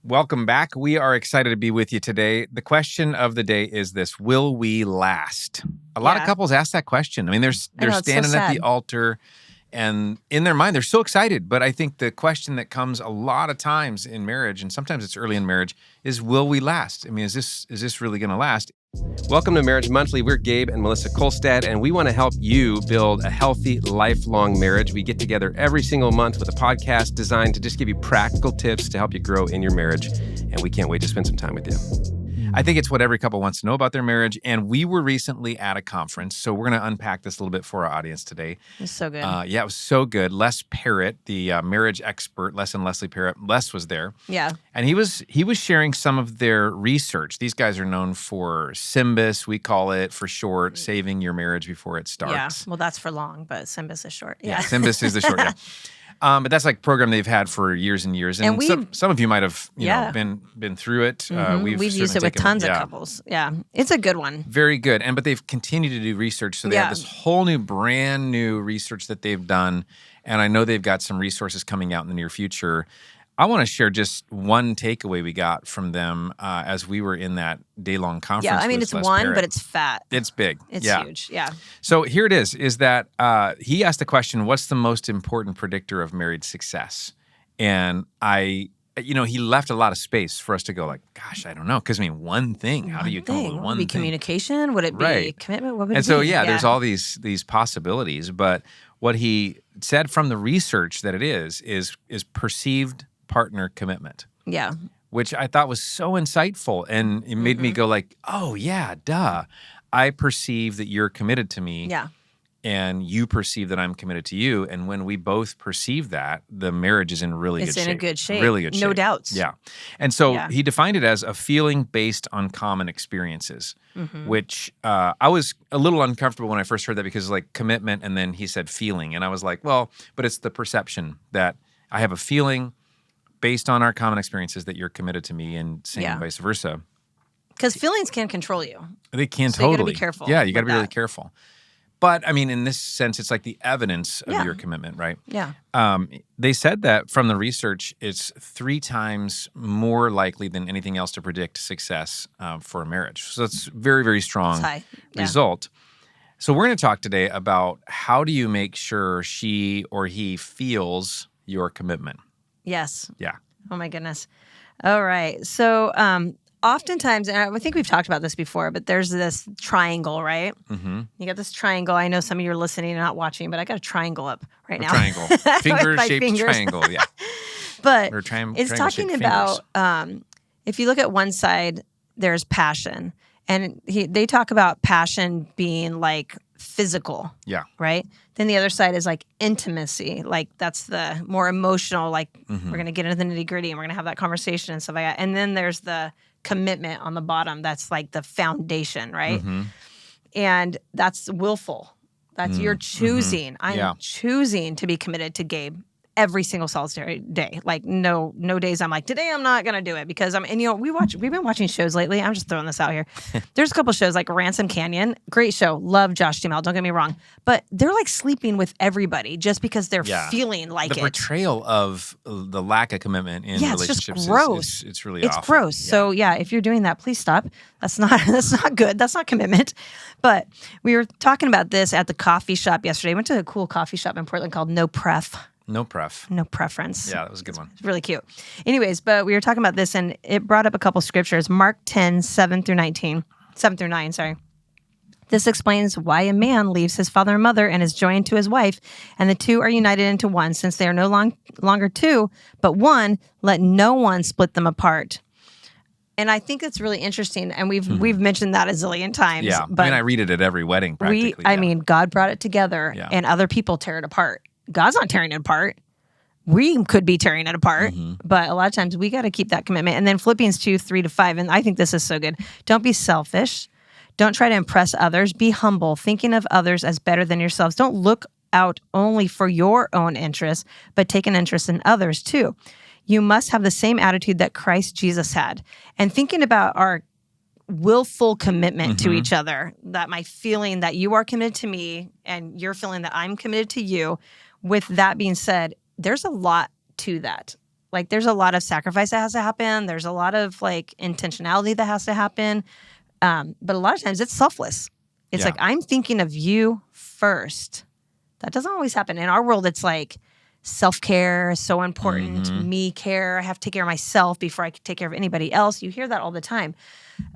Welcome back. We are excited to be with you today. The question of the day is this: will we last? A lot of couples ask that question. I mean, they're standing at the altar, and in their mind, they're so excited. But I think the question that comes a lot of times in marriage, and sometimes it's early in marriage, is will we last? I mean, is this really going to last? Welcome to Marriage Monthly. We're Gabe and Melissa Kolstad, and we want to help you build a healthy, lifelong marriage. We get together every single month with a podcast designed to just give you practical tips to help you grow in your marriage, and we can't wait to spend some time with you. I think it's what every couple wants to know about their marriage, and we were recently at a conference, so we're going to unpack this a little bit for our audience today. It was so good. Yeah, it was so good. Les Parrott, the marriage expert, Les and Leslie Parrott, Les was there. Yeah. And he was sharing some of their research. These guys are known for SYMBIS, we call it for short, saving your marriage before it starts. Yeah, well, that's for long, but SYMBIS is short. Yeah, SYMBIS is the short, yeah. But that's like a program they've had for years and years. And some of you might have been through it. We've used it with tons of couples. Yeah, it's a good one. Very good. But they've continued to do research. So they have this whole brand new research that they've done. And I know they've got some resources coming out in the near future. I want to share just one takeaway we got from them as we were in that day-long conference. Yeah, I mean, it's one, but it's fat. It's big. It's huge, yeah. So here it is that he asked the question, what's the most important predictor of married success? And he left a lot of space for us to go like, gosh, I don't know. Because, one thing. How do you come up with one thing? Would it be communication? Would it be commitment? What would it be? And so, there's all these possibilities. But what he said from the research that it is perceived partner commitment. Yeah. Which I thought was so insightful. And it made me go like, oh, yeah, duh. I perceive that you're committed to me. Yeah. And you perceive that I'm committed to you. And when we both perceive that, the marriage is in good shape. It's in a good shape. Really good shape. No doubts. Yeah. And so he defined it as a feeling based on common experiences, which I was a little uncomfortable when I first heard that because like commitment and then he said feeling. And I was like, well, but it's the perception that I have a feeling based on our common experiences that you're committed to me and same vice versa. Because feelings can control you. They can so totally. You got to be careful. Yeah, you got to be really careful. But, in this sense, it's like the evidence of your commitment, right? Yeah. They said that from the research, it's 3 times more likely than anything else to predict success for a marriage. So it's very, very strong result. So we're going to talk today about how do you make sure she or he feels your commitment. Yes. Yeah. Oh, my goodness. All right. So oftentimes, and I think we've talked about this before, but there's this triangle, right? Mm-hmm. You got this triangle. I know some of you are listening and not watching, but I got a triangle up right now. Triangle. Finger-shaped triangle, yeah. But it's talking about, if you look at one side, there's passion. And they talk about passion being like physical. Yeah. Right? Then the other side is like intimacy. Like that's the more emotional, like we're going to get into the nitty gritty and we're going to have that conversation and stuff like that. And then there's the commitment on the bottom. That's like the foundation, right? Mm-hmm. And that's willful. That's you're choosing. I'm choosing to be committed to Gabe every single solitary day. Like no days I'm like, today I'm not going to do it because we've been watching shows lately. I'm just throwing this out here. There's a couple shows like Ransom Canyon. Great show. Love Josh Duhamel. Don't get me wrong. But they're like sleeping with everybody just because they're feeling like the portrayal of the lack of commitment in relationships it's just gross. It's really awful. It's gross. Yeah. So if you're doing that, please stop. That's not good. That's not commitment. But we were talking about this at the coffee shop yesterday. I went to a cool coffee shop in Portland called No Preference. No preference. Yeah, that was a good one. It's really cute. Anyways, but we were talking about this, and it brought up a couple scriptures. Mark 10, 7 through 9, sorry. This explains why a man leaves his father and mother and is joined to his wife, and the two are united into one. Since they are no longer two, but one, let no one split them apart. And I think it's really interesting, and we've mentioned that a zillion times. Yeah, but I read it at every wedding practically. God brought it together, and other people tear it apart. God's not tearing it apart. We could be tearing it apart, but a lot of times we got to keep that commitment. And then Philippians 2, 3-5, and I think this is so good. Don't be selfish. Don't try to impress others. Be humble, thinking of others as better than yourselves. Don't look out only for your own interests, but take an interest in others too. You must have the same attitude that Christ Jesus had. And thinking about our willful commitment to each other, that my feeling that you are committed to me and you're feeling that I'm committed to you. With that being said, there's a lot to that. Like there's a lot of sacrifice that has to happen. There's a lot of like intentionality that has to happen. But a lot of times it's selfless. It's like, I'm thinking of you first. That doesn't always happen. In our world, it's like self-care is so important. Me care. I have to take care of myself before I can take care of anybody else. You hear that all the time.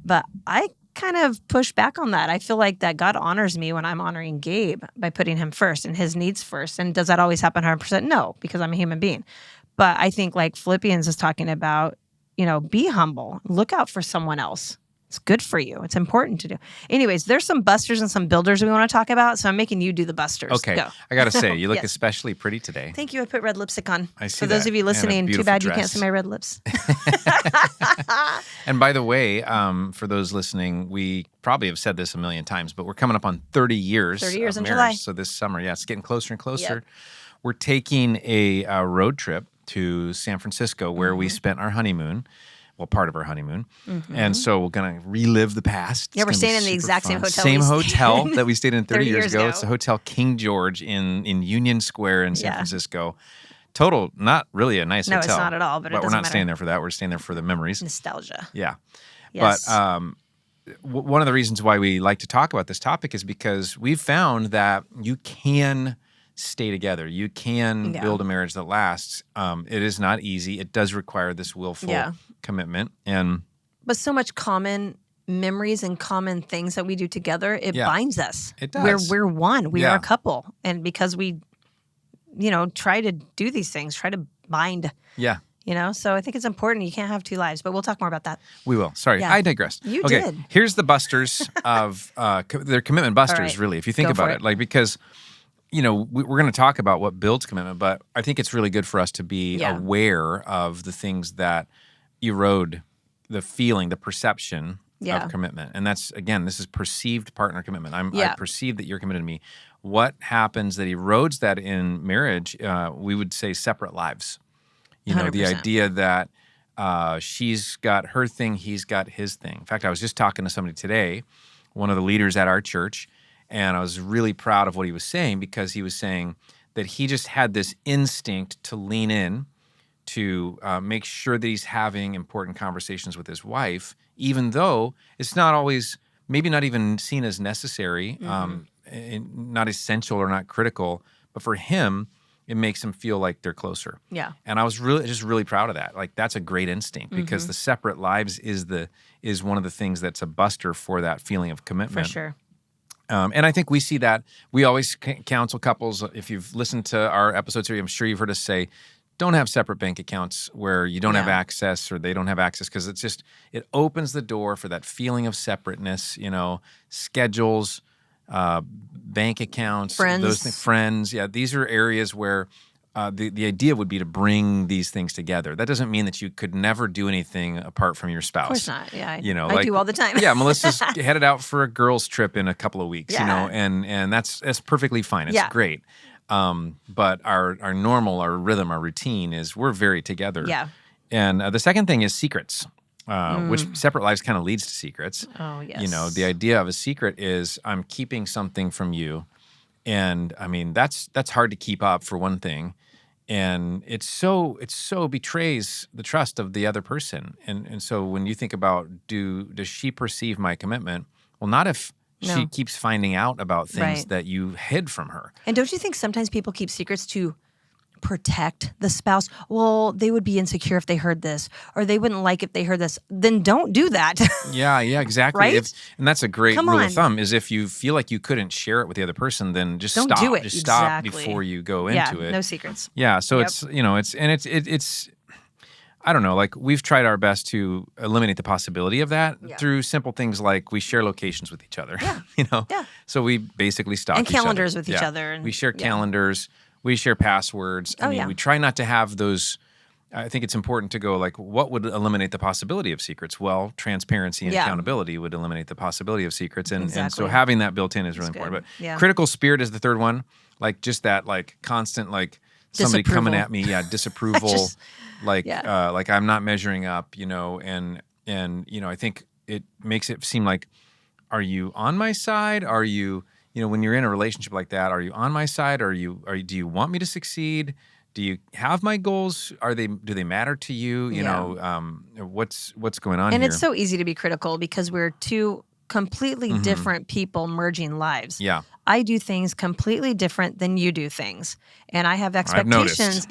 But I kind of push back on that. I feel like that God honors me when I'm honoring Gabe by putting him first and his needs first. And does that always happen 100%? No, because I'm a human being. But I think like Philippians is talking about, be humble. Look out for someone else. It's good for you. It's important to do. Anyways, there's some busters and some builders we want to talk about, so I'm making you do the busters. Okay. Go. I got to say, you look especially pretty today. Thank you. I put red lipstick on. I see For those of you listening, too bad you can't see my red lips. And by the way, for those listening, we probably have said this a million times, but we're coming up on 30 years. 30 years of in marriage. July. So this summer, it's getting closer and closer. Yep. We're taking a road trip to San Francisco where we spent our honeymoon. Well, part of our honeymoon. And so we're going to relive the past. Yeah, we're staying in the exact same hotel. Same hotel that we stayed in 30 years ago. It's the Hotel King George in Union Square in San Francisco. Total, not really a nice hotel. No, it's not at all, but it doesn't we're not matter. staying there for that. We're staying there for the memories. Nostalgia. Yeah. Yes. But one of the reasons why we like to talk about this topic is because we've found that you can stay together. You can build a marriage that lasts. It is not easy. It does require this willful commitment. But so much common memories and common things that we do together, it binds us. It does. We're one. We are a couple. And because we, try to do these things, try to bind. Yeah. So I think it's important. You can't have two lives, but we'll talk more about that. We will. Sorry, I digressed. You did. Here's the busters of, they're commitment busters, really, if you think about it. Like, because we're going to talk about what builds commitment, but I think it's really good for us to be aware of the things that erode the feeling, the perception of commitment. And that's, again, this is perceived partner commitment. I perceive that you're committed to me. What happens that erodes that in marriage, we would say separate lives. 100%. The idea that she's got her thing, he's got his thing. In fact, I was just talking to somebody today, one of the leaders at our church, and I was really proud of what he was saying because he was saying that he just had this instinct to lean in to make sure that he's having important conversations with his wife, even though it's not always, maybe not even seen as necessary, not essential or not critical, but for him, it makes him feel like they're closer. Yeah. And I was really proud of that. Like, that's a great instinct because the separate lives is one of the things that's a buster for that feeling of commitment. For sure. And I think we see that. We always counsel couples. If you've listened to our episodes here, I'm sure you've heard us say, don't have separate bank accounts where you don't have access or they don't have access, because it opens the door for that feeling of separateness, schedules, bank accounts, friends. Those things, friends. Yeah, these are areas where the idea would be to bring these things together. That doesn't mean that you could never do anything apart from your spouse. Of course not. Yeah, I do all the time. Yeah, Melissa's headed out for a girls' trip in a couple of weeks. And that's perfectly fine. It's great. But our normal, our rhythm, our routine is we're very together. Yeah. And the second thing is secrets. Which separate lives kind of leads to secrets. Oh, yes. The idea of a secret is I'm keeping something from you. And I mean, that's hard to keep up, for one thing. And it so betrays the trust of the other person. And so when you think about, does she perceive my commitment? Well, not if she keeps finding out about things that you hid from her. And don't you think sometimes people keep secrets to protect the spouse? Well, they would be insecure if they heard this, or they wouldn't like if they heard this. Then don't do that. Yeah, exactly. Right? And that's a great rule of thumb, is if you feel like you couldn't share it with the other person, then just don't stop. Do it. Just stop before you go into it. No secrets. Yeah, so it's I don't know, like, we've tried our best to eliminate the possibility of that through simple things like we share locations with each other. Yeah. Yeah. So we basically stalk and each other. calendars with each other. And, we share calendars. We share passwords. I mean, we try not to have those. I think it's important to go, like, what would eliminate the possibility of secrets? Well, transparency and accountability would eliminate the possibility of secrets. And so having that built in is really important. But critical spirit is the third one. Like, just that, like, constant, like, somebody coming at me, disapproval, like I'm not measuring up, and I think it makes it seem like, are you on my side? Are you, when you're in a relationship like that, are you on my side? Do you want me to succeed? Do you have my goals? Do they matter to you? You know, what's going on and here? it's so easy to be critical because we're two completely different people merging lives. Yeah. I do things completely different than you do things. And I have expectations.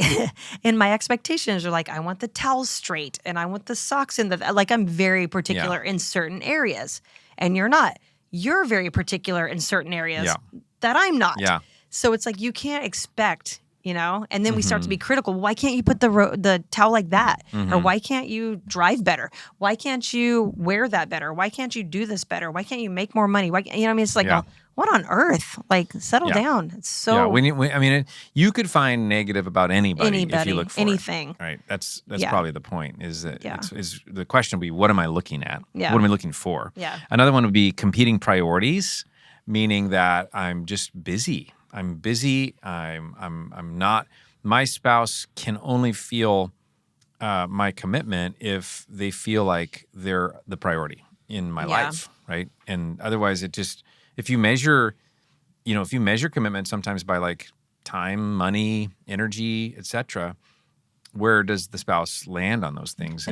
And my expectations are like, I want the towels straight and I want the socks in the, like, I'm very particular in certain areas. And you're not. You're very particular in certain areas that I'm not. Yeah. So it's like, you can't expect, you know, and then we start to be critical. Why can't you put the towel like that? Or why can't you drive better? Why can't you wear that better? Why can't you do this better? Why can't you make more money? Why, you know what I mean? It's like, well, what on earth? Like, settle down. It's so... Yeah, you could find negative about anybody if you look for anything. It. Right. That's probably the point, is that is the question would be, what am I looking at? Yeah. What am I looking for? Yeah. Another one would be competing priorities, meaning that I'm just busy. I'm busy. I'm not. My spouse can only feel my commitment if they feel like they're the priority in my life, right? And otherwise, if you measure commitment sometimes by like time, money, energy, etc., where does the spouse land on those things?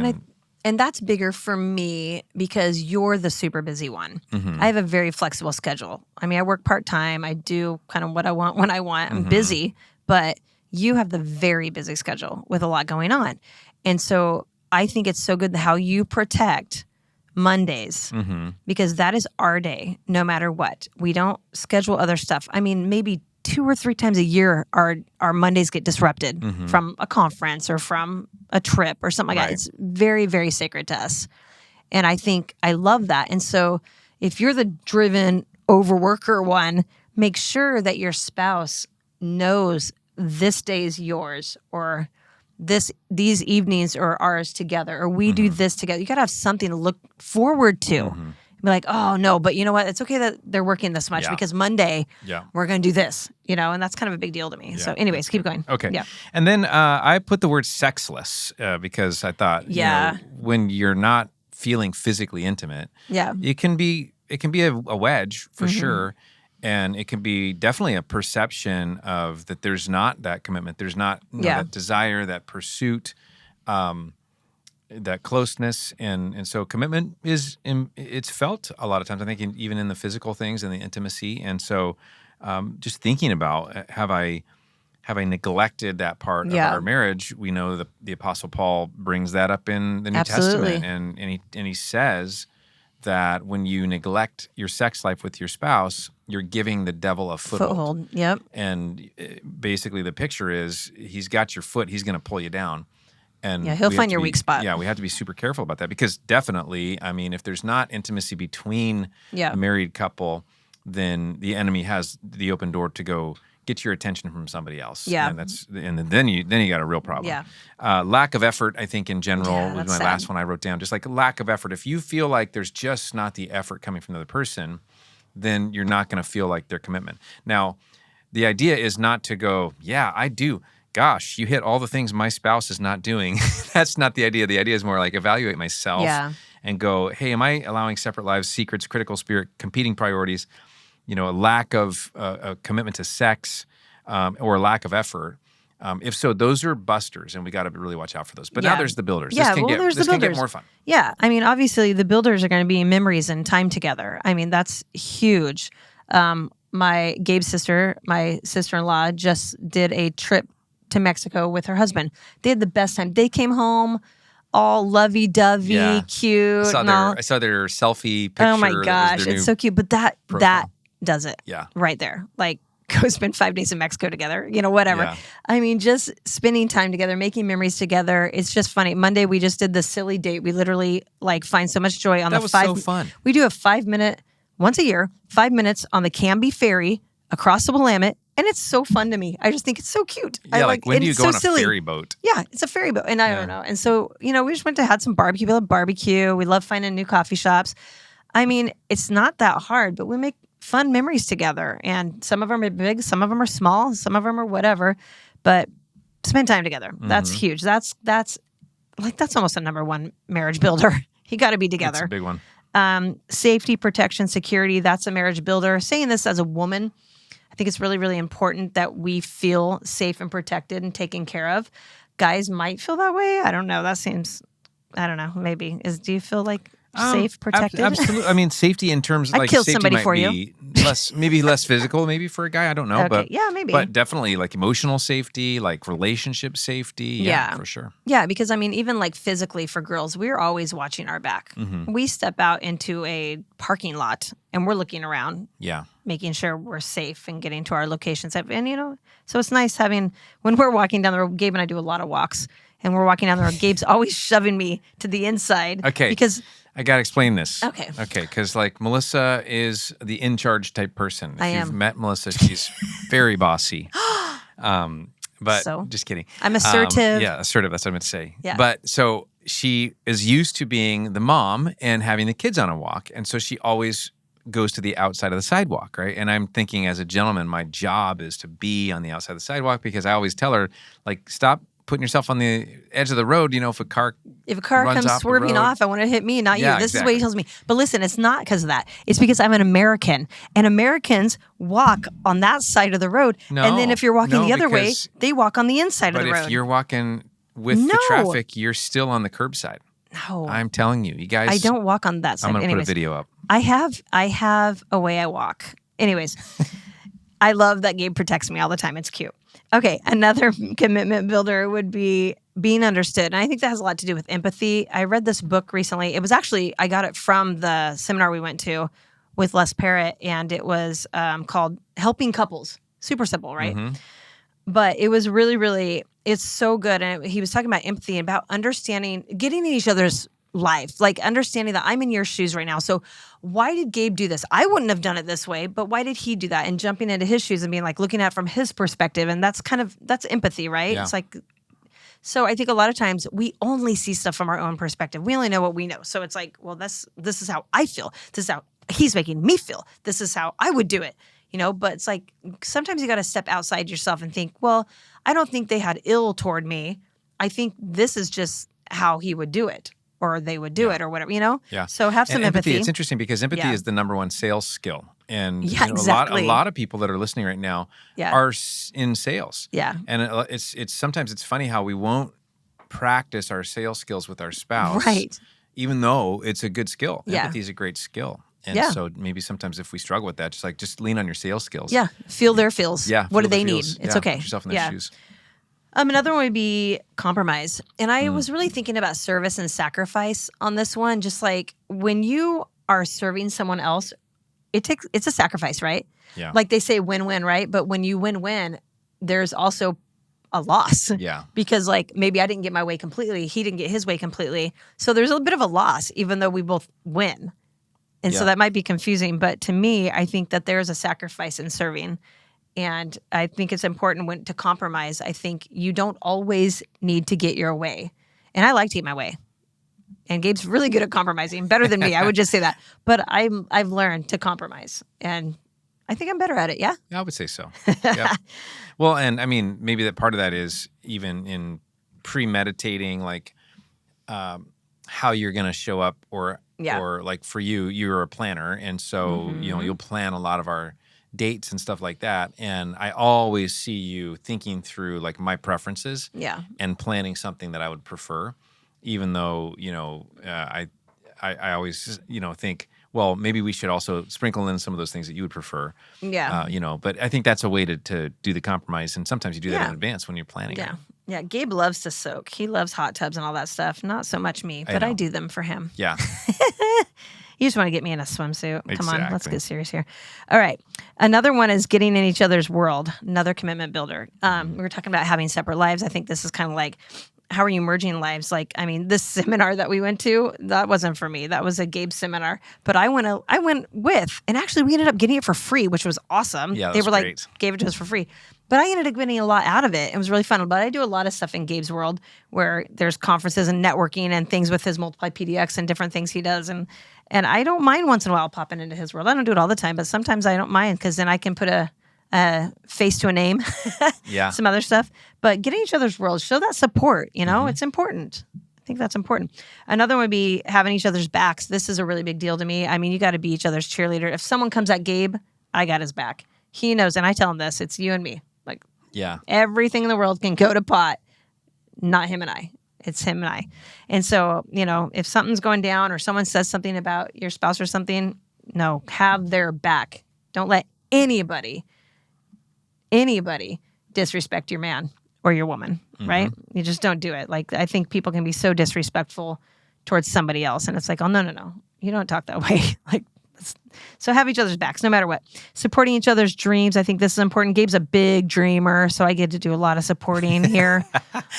And that's bigger for me because you're the super busy one. I have a very flexible schedule. I mean, I work part-time. I do kind of what I want when I want. I'm busy, but you have the very busy schedule with a lot going on. And so I think it's so good how you protect Mondays because that is our day no matter what. We don't schedule other stuff. I mean, maybe 2 or 3 times a year our Mondays get disrupted from a conference or from a trip or something like that. It's very, very sacred to us. And I think I love that. And so if you're the driven overworker one, make sure that your spouse knows this day is yours, or these evenings are ours together, or we do this together. You got to have something to look forward to. Be like, oh no, but you know what? It's okay that they're working this much because Monday we're going to do this, you know, and that's kind of a big deal to me. Yeah, so anyways, keep going. Okay. Yeah. And then I put the word sexless because I thought, you know, when you're not feeling physically intimate, it can be a wedge for sure. And it can be definitely a perception of that there's not that commitment. There's not that desire, that pursuit, that closeness, and so commitment it's felt a lot of times. I think even in the physical things and the intimacy, and so just thinking about have I neglected that part of our marriage? We know the Apostle Paul brings that up in the New Testament, and he says that when you neglect your sex life with your spouse, you're giving the devil a foothold. Yep. And basically, the picture is he's got your foot; he's going to pull you down. And he'll find your weak spot. Yeah, we have to be super careful about that because definitely, I mean, if there's not intimacy between a married couple, then the enemy has the open door to go get your attention from somebody else. Yeah, and then you got a real problem. Yeah, lack of effort, I think, in general was my sad. last one I wrote down. Just like lack of effort. If you feel like there's just not the effort coming from the other person, then you're not going to feel like their commitment. Now, the idea is not to go, yeah, I do. Gosh, you hit all the things my spouse is not doing. That's not the idea. The idea is more like evaluate myself and go, hey, am I allowing separate lives, secrets, critical spirit, competing priorities, you know, a lack of a commitment to sex or a lack of effort? If so, those are busters, and we got to really watch out for those. But now there's the builders. Yeah, this can get more fun. Yeah, I mean, obviously the builders are going to be memories and time together. I mean, that's huge. Gabe's sister, my sister-in-law, just did a trip to Mexico with her husband. They had the best time. They came home all lovey-dovey, cute. I saw their selfie picture. Oh my gosh, it's so cute. But that does it. Yeah. Right there. Like, go spend 5 days in Mexico together, you know, whatever. Yeah. I mean, just spending time together, making memories together. It's just funny. Monday, we just did the silly date. We literally find so much joy on that was so fun. We do a 5-minute, once a year, 5 minutes on the Canby Ferry across the Willamette. And it's so fun to me. I just think it's so cute. Yeah, when do you go on a ferry boat? Yeah, it's a ferry boat. And I don't know. And so, you know, we just went to had some barbecue. We love barbecue. We love finding new coffee shops. I mean, it's not that hard, but we make fun memories together. And some of them are big, some of them are small, some of them are whatever. But spend time together. That's huge. That's almost a number one marriage builder. You got to be together. That's a big one. Safety, protection, security. That's a marriage builder. Saying this as a woman, think it's really, really important that we feel safe and protected and taken care of. Guys might feel that way. I don't know. That seems, I don't know, maybe. Do you feel like safe, protected? Absolutely. I mean, safety in terms of I'd like kill safety somebody might for be maybe less physical, maybe for a guy. I don't know. Okay. But yeah, maybe. But definitely like emotional safety, like relationship safety. Yeah, for sure. Yeah, because I mean, even like physically for girls, we're always watching our back. Mm-hmm. We step out into a parking lot and we're looking around. Yeah. Making sure we're safe and getting to our locations. And, you know, so it's nice having, when we're walking down the road, Gabe and I do a lot of walks, and we're walking down the road, Gabe's always shoving me to the inside. Okay. Because I got to explain this. Okay. Okay. Because like Melissa is the in charge type person. If you've am. met Melissa, she's very bossy. But So? just kidding. I'm assertive. Yeah, assertive. That's what I meant to say. Yeah. But so she is used to being the mom and having the kids on a walk. And so she always goes to the outside of the sidewalk, right? And I'm thinking as a gentleman, my job is to be on the outside of the sidewalk because I always tell her, like, stop putting yourself on the edge of the road, you know, if a car runs comes off swerving off, I want to hit me, not Yeah, you. This exactly. is what he tells me. But listen, it's not because of that. It's because I'm an American, and Americans walk on that side of the road. No, and then if you're walking the other way, because- they walk on the inside of the road. But if you're walking with the No. traffic, you're still on the curbside. No, I'm telling you, you guys. I don't walk on that side. I'm going to put a Anyways, video up. I have a way I walk. Anyways, I love that Gabe protects me all the time. It's cute. Okay, another commitment builder would be being understood. And I think that has a lot to do with empathy. I read this book recently. It was actually, I got it from the seminar we went to with Les Parrott, and it was called Helping Couples. Super simple, right? Mm-hmm. But it was really, really, it's so good. And he was talking about empathy and about understanding, getting in each other's life, like understanding that I'm in your shoes right now. So why did Gabe do this? I wouldn't have done it this way, but why did he do that? And jumping into his shoes and being like, looking at it from his perspective. And that's empathy, right? Yeah. It's like, so I think a lot of times we only see stuff from our own perspective. We only know what we know. So it's like, well, this is how I feel. This is how he's making me feel. This is how I would do it. You know, but it's like sometimes you got to step outside yourself and think, well, I don't think they had ill toward me. I think this is just how he would do it, or they would do it, or whatever, you know? Yeah. So have some empathy. It's interesting because empathy is the number one sales skill. And exactly. a lot of people that are listening right now are in sales. Yeah. And it's sometimes it's funny how we won't practice our sales skills with our spouse. Right. Even though it's a good skill. Yeah. Empathy is a great skill. And so maybe sometimes if we struggle with that, just lean on your sales skills. Yeah. Feel their feels. Yeah. What do they feels. need? It's okay. Put yourself in their shoes. Another one would be compromise. And I was really thinking about service and sacrifice on this one. Just like when you are serving someone else, it's a sacrifice, right? Yeah. Like they say win-win, right? But when you win-win, there's also a loss. Yeah. Because like maybe I didn't get my way completely. He didn't get his way completely. So there's a bit of a loss, even though we both win. And so that might be confusing. But to me, I think that there's a sacrifice in serving. And I think it's important to compromise. I think you don't always need to get your way. And I like to get my way. And Gabe's really good at compromising, better than me. I would just say that. But I've learned to compromise. And I think I'm better at it, yeah? Yeah, I would say so. Yeah. Well, and I mean, maybe that part of that is even in premeditating, like how you're going to show up or like for you, you're a planner. And so, you'll plan a lot of our dates and stuff like that. And I always see you thinking through like my preferences and planning something that I would prefer, even though, I always, think, well, maybe we should also sprinkle in some of those things that you would prefer. Yeah. But I think that's a way to do the compromise. And sometimes you do that in advance when you're planning. Yeah. Yeah. Gabe loves to soak. He loves hot tubs and all that stuff. Not so much me, but I do them for him. Yeah. You just want to get me in a swimsuit. Come Exactly. on, let's get serious here. All right. Another one is getting in each other's world. Another commitment builder. We were talking about having separate lives. I think this is kind of like, how are you merging lives? Like, I mean, this seminar that we went to, that wasn't for me. That was a Gabe seminar. But I went with, and actually we ended up getting it for free, which was awesome. Yeah, they were like, great. gave it to us for free. But I ended up getting a lot out of it. It was really fun. But I do a lot of stuff in Gabe's world where there's conferences and networking and things with his Multiply PDX and different things he does. And I don't mind once in a while popping into his world. I don't do it all the time, but sometimes I don't mind because then I can put a face to a name, some other stuff. But get in each other's worlds, show that support, it's important. I think that's important. Another one would be having each other's backs. This is a really big deal to me. I mean, you got to be each other's cheerleader. If someone comes at Gabe, I got his back. he knows, and I tell him this, it's you and me. Like, yeah, everything in the world can go to pot, not him and I. It's him and I. And so, if something's going down or someone says something about your spouse or something, no, have their back. Don't let anybody disrespect your man or your woman, right? You just don't do it. Like, I think people can be so disrespectful towards somebody else. And it's like, oh, no. You don't talk that way. Like, so have each other's backs no matter what. Supporting each other's dreams. I think this is important. Gabe's a big dreamer, so I get to do a lot of supporting here.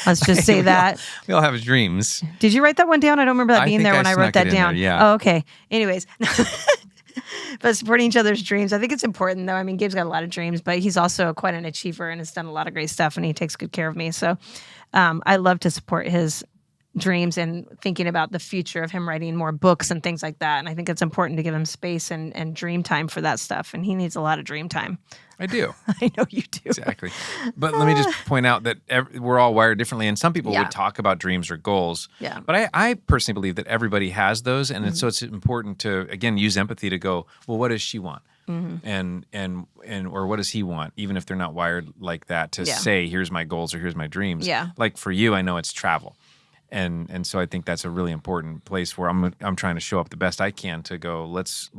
Let's just say that. We all have dreams. Did you write that one down? I don't remember that being there when I wrote that down. Yeah. Oh, okay. Anyways. But supporting each other's dreams. I think it's important, though. I mean, Gabe's got a lot of dreams, but he's also quite an achiever and has done a lot of great stuff, and he takes good care of me. So I love to support his dreams and thinking about the future of him writing more books and things like that. And I think it's important to give him space and dream time for that stuff. And he needs a lot of dream time. I do. I know you do. Exactly. But let me just point out that we're all wired differently. And some people would talk about dreams or goals. Yeah. But I personally believe that everybody has those. And so it's important to, again, use empathy to go, well, what does she want? And or what does he want? Even if they're not wired like that, to say, here's my goals or here's my dreams. Yeah. Like for you, I know it's travel. And so I think that's a really important place where I'm trying to show up the best I can to go, let's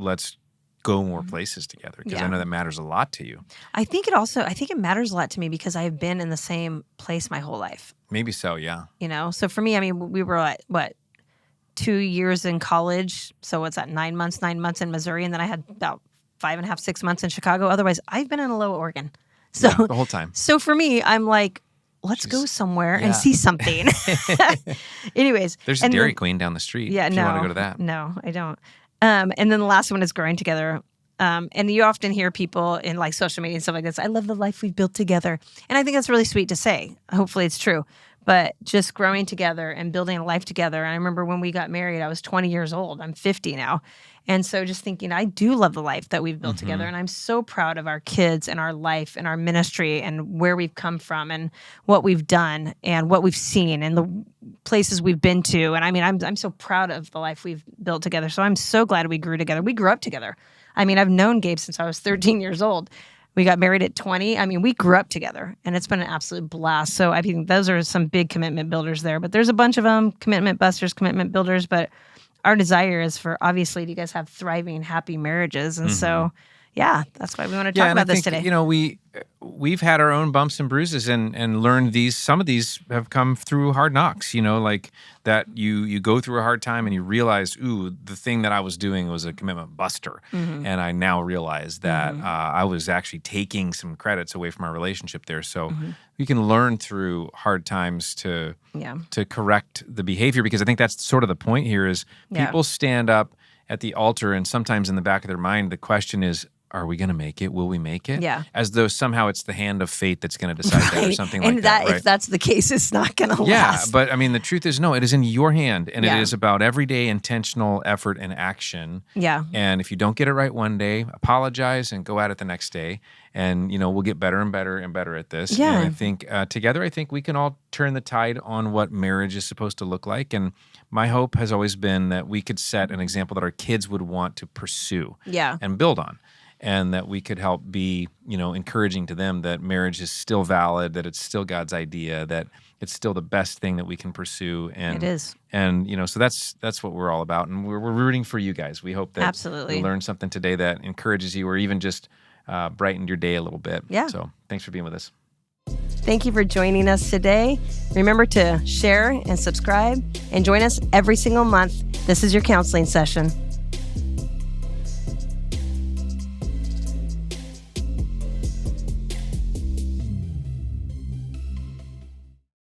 go more places together, because I know that matters a lot to you. I think it matters a lot to me because I've been in the same place my whole life. Maybe so, yeah. So for me, I mean, we were at 2 years in college. So what's that? 9 months in Missouri. And then I had about 5.5, 6 months in Chicago. Otherwise, I've been in Aloha, Oregon. So the whole time. So for me, I'm like, let's go somewhere and see something. Anyways. There's a Dairy Queen down the street. Yeah, if you want to go to that. No, I don't. And then the last one is growing together. And you often hear people in like social media and stuff like this, I love the life we've built together. And I think that's really sweet to say. Hopefully it's true. But just growing together and building a life together. And I remember when we got married, I was 20 years old. I'm 50 now. And so just thinking, I do love the life that we've built together. And I'm so proud of our kids and our life and our ministry and where we've come from and what we've done and what we've seen and the places we've been to. And I mean, I'm so proud of the life we've built together. So I'm so glad we grew together. We grew up together. I mean, I've known Gabe since I was 13 years old. We got married at 20. I mean, we grew up together, and it's been an absolute blast. So I think those are some big commitment builders there. But there's a bunch of them, commitment busters, commitment builders. But our desire is for, obviously, you guys have thriving, happy marriages. And so, yeah, that's why we want to talk about this today. You know, we've had our own bumps and bruises and learned these. Some of these have come through hard knocks, you know, like that you go through a hard time and you realize, ooh, the thing that I was doing was a commitment buster. And I now realize that I was actually taking some credits away from our relationship there. So you can learn through hard times to correct the behavior, because I think that's sort of the point here is people stand up at the altar and sometimes in the back of their mind, the question is, are we going to make it? Will we make it? Yeah. As though somehow it's the hand of fate that's going to decide that or something like that. And if that's the case, it's not going to last. Yeah, but I mean, the truth is, no, it is in your hand, and it is about everyday intentional effort and action. Yeah. And if you don't get it right one day, apologize and go at it the next day. And, you know, we'll get better and better and better at this. Yeah. And I think together, I think we can all turn the tide on what marriage is supposed to look like. And my hope has always been that we could set an example that our kids would want to pursue and build on. And that we could help be, you know, encouraging to them that marriage is still valid, that it's still God's idea, that it's still the best thing that we can pursue. And it is. And, you know, so that's what we're all about. And we're rooting for you guys. We hope that you learned something today that encourages you or even just brightened your day a little bit. Yeah. So thanks for being with us. Thank you for joining us today. Remember to share and subscribe and join us every single month. This is your counseling session.